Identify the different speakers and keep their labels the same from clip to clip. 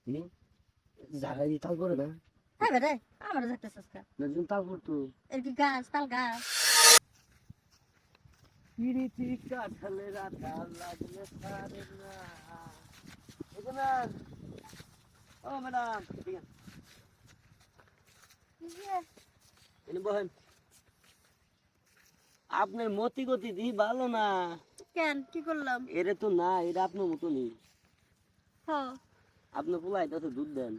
Speaker 1: হুম জায়গা দিয়ে তাল করে না
Speaker 2: হ্যাঁ বেরে আমার যাইতেছস কা
Speaker 1: নজরুল তাল করতো
Speaker 2: এর কি গাছ তাল গাছ
Speaker 1: পিরিতি কাঠালে রাধা লাগলে সারে না এখানে ও ম্যাডাম ঠিক আছে এনে বহেন আপনার মতি গতি দি ভালো না
Speaker 2: কেন কি করলাম
Speaker 1: এরে তো না এটা আপনার মতো নেই
Speaker 2: হ
Speaker 1: আপনার পোলাই তো দুধ দেন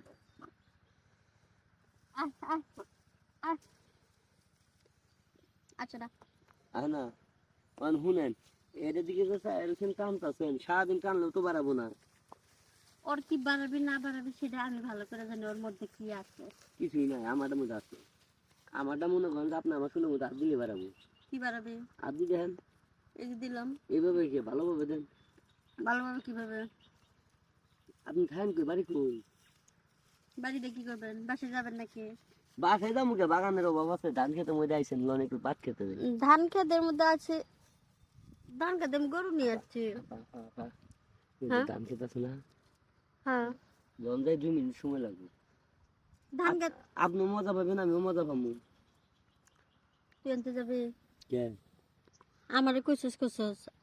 Speaker 2: আয় আয় আয় আচ্ছা না
Speaker 1: আহ না অন শুনেন এর দিকে যে এরকম কামতাছেন সারাদিন কানলেও তো বাড়াবো না
Speaker 2: ওর কি বাড়াবি না বাড়াবি সেটা আমি ভালো করে জানি ওর মধ্যে কি আছে
Speaker 1: কিছুই নাই আমারটা মধ্যে আছে আমারটা মনে করেন যে আপনি আমার শুনে মতো হাত দিলে বাড়াবো
Speaker 2: কি বাড়াবি
Speaker 1: হাত দিয়ে দেখেন
Speaker 2: এই যে দিলাম
Speaker 1: এইভাবে কি ভালোভাবে দেন
Speaker 2: ভালোভাবে কিভাবে
Speaker 1: আপনি খান কই বাড়ি কই
Speaker 2: বাড়িতে কি করবেন বাসে যাবেন নাকি
Speaker 1: বাসায় যাবো কে বাগানের অভাব আছে ধান খেতে মধ্যে আইসেন লন একটু পাট খেতে দেন
Speaker 2: ধান ক্ষেতের মধ্যে আছে ধান ক্ষেতে আমি গরু নিয়ে যাচ্ছি হ্যাঁ?
Speaker 1: ধান খেতে আছে না
Speaker 2: হ্যাঁ
Speaker 1: জন যাই 2 মিনিট সময় লাগবে
Speaker 2: ধান ক্ষেত
Speaker 1: আপনি মজা পাবেন আমিও মজা পাবো
Speaker 2: তুই আনতে যাবি
Speaker 1: কে
Speaker 2: আমারে কইছস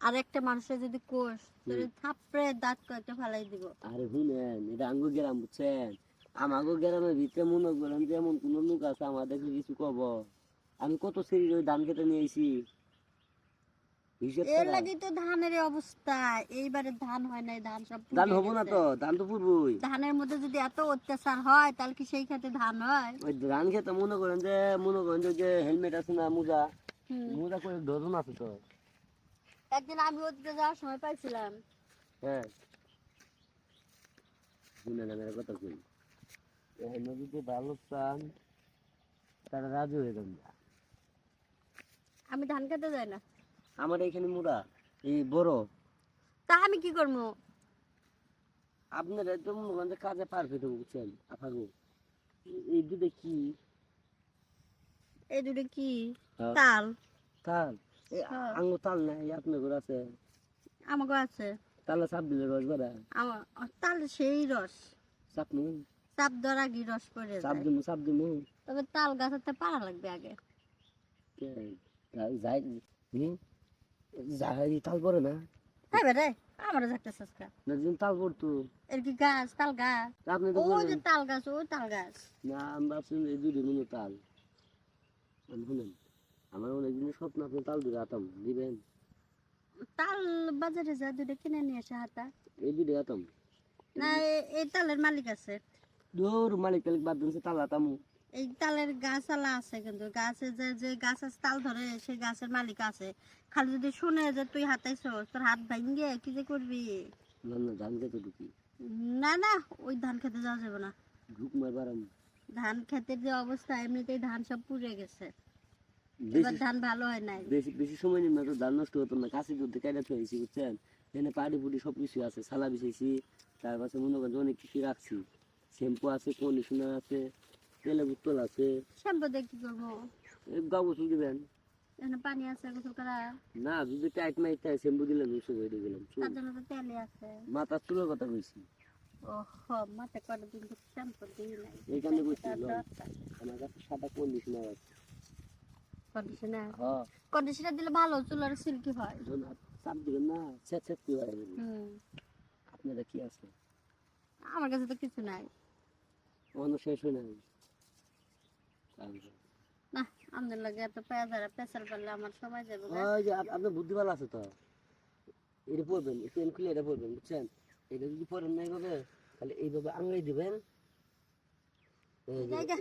Speaker 2: আর একটা মানুষের যদি কোষ তোর থাপড়ে দাঁত কয়েকটা ফালাই দিব
Speaker 1: আরে শুনেন এটা আঙ্গু গ্রাম বুঝছেন আমাগো গ্রামের ভিতরে মনে করেন যে এমন কোন লোক আছে আমাদেরকে কিছু কব আমি কত সিঁড়ি ওই ধান খেতে নিয়ে আইছি হিসেব
Speaker 2: এর
Speaker 1: ছাড়া।
Speaker 2: লাগি তো ধানের এই অবস্থা এইবারে ধান হয় নাই ধান সব
Speaker 1: ধান
Speaker 2: পুড়ে
Speaker 1: হবো না
Speaker 2: গেছে।
Speaker 1: তো ধান তো পুরবই
Speaker 2: ধানের মধ্যে যদি এত অত্যাচার হয় তাহলে কি সেই ক্ষেত্রে ধান হয়
Speaker 1: ওই ধান খেতে মনে করেন যে হেলমেট আছে না মোজা
Speaker 2: হুম।
Speaker 1: মোজা করে ডজন আছে তো
Speaker 2: একদিন আমি ওদিকে যাওয়ার সময় পাইছিলাম
Speaker 1: হ্যাঁ শুনে না মেরে কথা শুন নদীতে ভালো চান তারা রাজু হয়ে যান
Speaker 2: আমি ধান খেতে যাই না
Speaker 1: আমার এখানে মোড়া এই বড়
Speaker 2: তা আমি কি করবো
Speaker 1: আপনার একদম মনে করেন যে কাজে পারফেক্ট বুঝছেন আপাগো এই দুটো কি
Speaker 2: এই দুটো কি
Speaker 1: হ্যাঁ।
Speaker 2: তাল
Speaker 1: তাল
Speaker 2: হ্যাঁ।
Speaker 1: আঙ্গু তাল নাই আপনার ঘর আছে
Speaker 2: আমাকে আছে
Speaker 1: তালে চাপ দিলে রস বেড়া
Speaker 2: আমার তাল সেই রস
Speaker 1: চাপ নু
Speaker 2: চাপ দেওয়ার আগে রস পড়ে
Speaker 1: চাপ
Speaker 2: যায়
Speaker 1: দিমু চাপ দিমু
Speaker 2: তবে তাল গাছের পাড়া লাগবে আগে
Speaker 1: যাই যাই তাল পরে না
Speaker 2: হ্যাঁ বেরে আমার যাচ্ছে সস্কা
Speaker 1: না দিন তাল পড়তো
Speaker 2: এর কি গাছ তাল গাছ
Speaker 1: আপনি তো
Speaker 2: ওই যে
Speaker 1: বলেন
Speaker 2: তাল গাছ ওই তাল গাছ
Speaker 1: না আমি ভাবছি এই দুটো মনে তাল আমি শুনেন আমার অনেকদিন স্বপ্ন আপনি তাল দুটো আতাম দিবেন
Speaker 2: তাল বাজারে যা দুটো কিনে নিয়ে আসে হাতা
Speaker 1: এই দুটো আতাম
Speaker 2: না এই তালের মালিক আছে
Speaker 1: দূর মালিক টালিক বাদ দিনছে তাল আতামু
Speaker 2: এই তালের গাছালা আছে কিন্তু গাছে যে যে গাছ আছে তাল ধরে সেই গাছের মালিক আছে খালি যদি শুনে যে তুই হাতাইছ তোর হাত ভাঙ্গে কি যে করবি
Speaker 1: না না ধান খেতে ঢুকি
Speaker 2: না না ওই ধান খেতে যাওয়া যাবে না
Speaker 1: ঢুক মারবার আমি
Speaker 2: ধান খেতের যে অবস্থা এমনিতেই ধান সব পুড়ে গেছে এবার
Speaker 1: বেশি
Speaker 2: ধান ভালো হয় নাই
Speaker 1: বেশি বেশি সময় নিন না তো ধান নষ্ট হতো না কাশি দুধ কেটে থয়েছি বুঝছেন এখানে পাড়ি পুড়ি সব কিছু আছে সালা বিছাইছি তার পাশে মনে করেন যে অনেক কিছু রাখছি শ্যাম্পু আছে কন্ডিশনার আছে তেলে বোতল আছে
Speaker 2: শ্যাম্পু দিয়ে কি করবো
Speaker 1: গা গোসল দিবেন
Speaker 2: এখানে পানি আছে গোসল করা
Speaker 1: না যদি টাইট মাইট শ্যাম্পু দিলেন ওষুধ হয়ে গেলাম
Speaker 2: তার জন্য তো তেলে আছে
Speaker 1: মাথার চুলের কথা কইছি
Speaker 2: ও মাথা কটা দিন শ্যাম্পু দিই নাই
Speaker 1: এইখানে কইছি আমার কাছে সাদা কন্ডিশনার আছে
Speaker 2: কন্ডিশনার
Speaker 1: হ্যাঁ
Speaker 2: কন্ডিশনার দিলে ভালো চুলের সিল্কি হয়
Speaker 1: যখন চাপ দিবেন না স্যাঁত স্যাঁত কি হয় আপনারা কি আছে
Speaker 2: আমার কাছে তো কিছু নাই
Speaker 1: অন্য শেষ হয় নাই
Speaker 2: না আমাদের লাগে এত পেয়ারা পেশার পারলে আমার সময় যাবে না।
Speaker 1: ওই যে আপনার বুদ্ধি ভালো আছে তো এটা পড়বেন চেন খুলে এটা পড়বেন বুঝছেন এটা যদি পড়েন না এইভাবে তাহলে এইভাবে আঙুলি দিবেন
Speaker 2: জায়গা